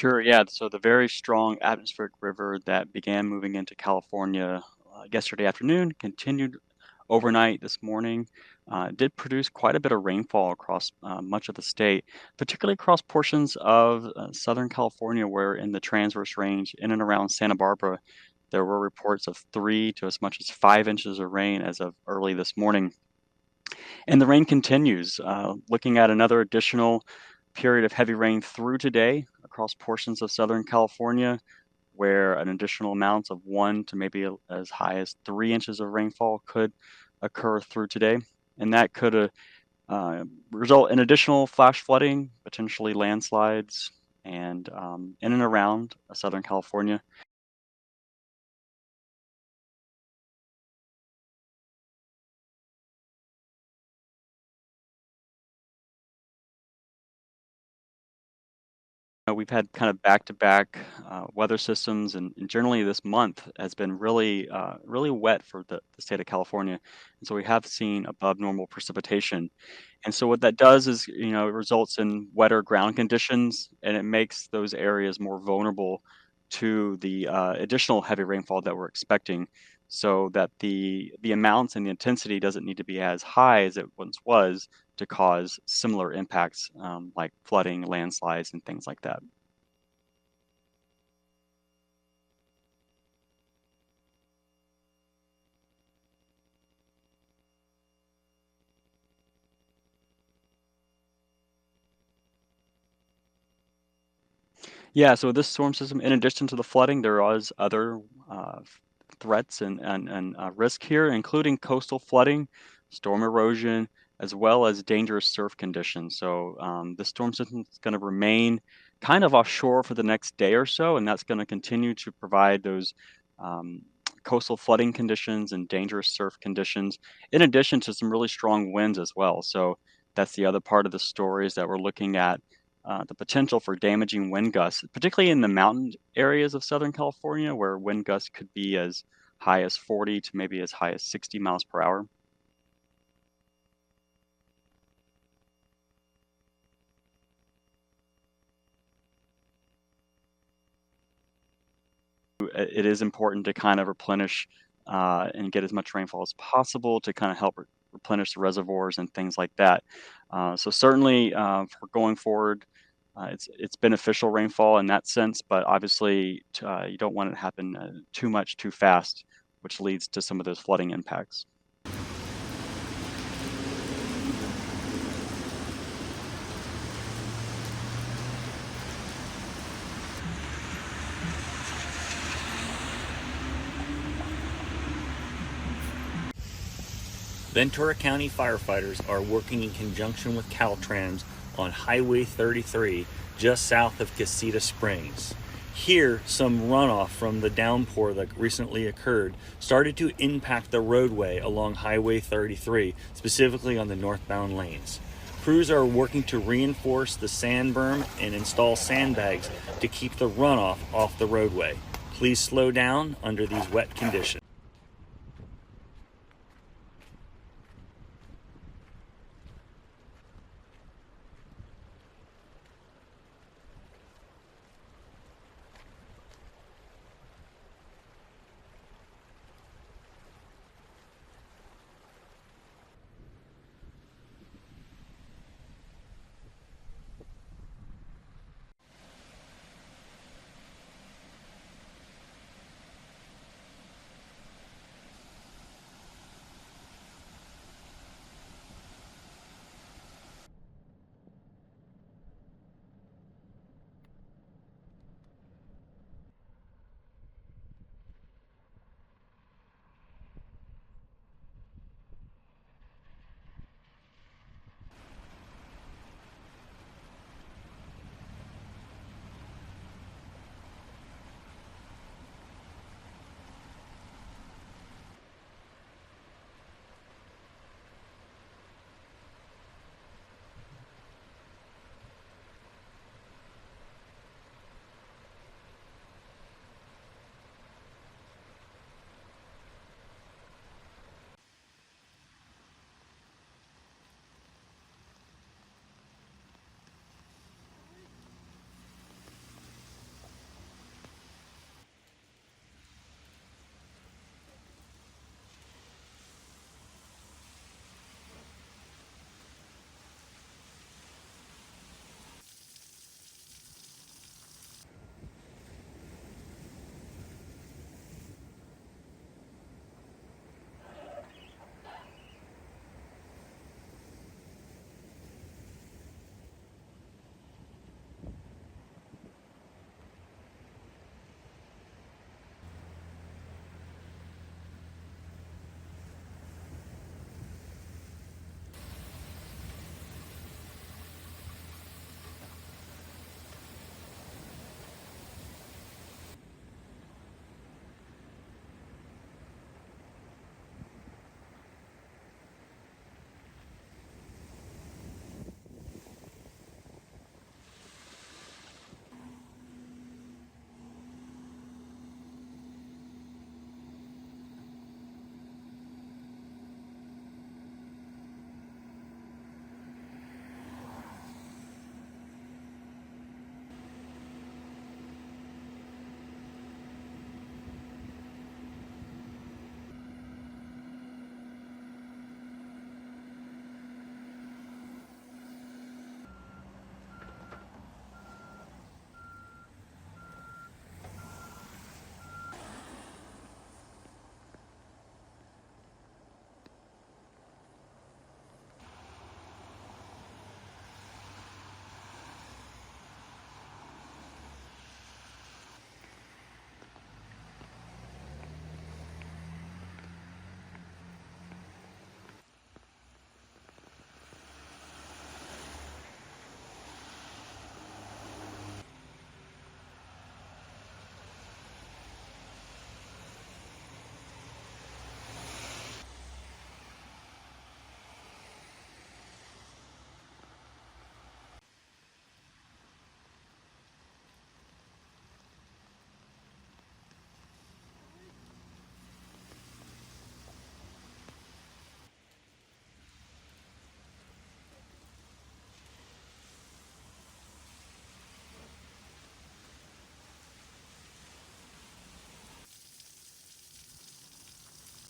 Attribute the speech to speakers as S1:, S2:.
S1: Sure, yeah. So the very strong atmospheric river that began moving into California yesterday afternoon continued overnight this morning. Did produce quite a bit of rainfall across much of the state, particularly across portions of Southern California, where in the transverse range in and around Santa Barbara, there were reports of 3 to as much as 5 inches of rain as of early this morning. And the rain continues, looking at another additional period of heavy rain through today across portions of Southern California, where an additional amount of 1 to maybe as high as 3 inches of rainfall could occur through today. And that could result in additional flash flooding, potentially landslides, and in and around Southern California. We've had kind of back-to-back weather systems, and generally this month has been really wet for the state of California, and so we have seen above normal precipitation. And so what that does is, it results in wetter ground conditions, and it makes those areas more vulnerable to the additional heavy rainfall that we're expecting, so that the amounts and the intensity doesn't need to be as high as it once was to cause similar impacts, like flooding, landslides, and things like that. Yeah, so this storm system, in addition to the flooding, there was other threats and risk here, including coastal flooding, storm erosion, as well as dangerous surf conditions. So the storm system is going to remain kind of offshore for the next day or so, and that's going to continue to provide those um, coastal flooding conditions and dangerous surf conditions, in addition to some really strong winds as well. So that's the other part of the story, is that we're looking at the potential for damaging wind gusts, particularly in the mountain areas of Southern California, where wind gusts could be as high as 40 to maybe as high as 60 miles per hour. It is important to kind of replenish and get as much rainfall as possible to kind of help replenish the reservoirs and things like that. So certainly for going forward, it's beneficial rainfall in that sense, but obviously you don't want it to happen too much too fast, which leads to some of those flooding impacts.
S2: Ventura County firefighters are working in conjunction with Caltrans on Highway 33 just south of Casita Springs. Here, some runoff from the downpour that recently occurred started to impact the roadway along Highway 33, specifically on the northbound lanes. Crews are working to reinforce the sand berm and install sandbags to keep the runoff off the roadway. Please slow down under these wet conditions.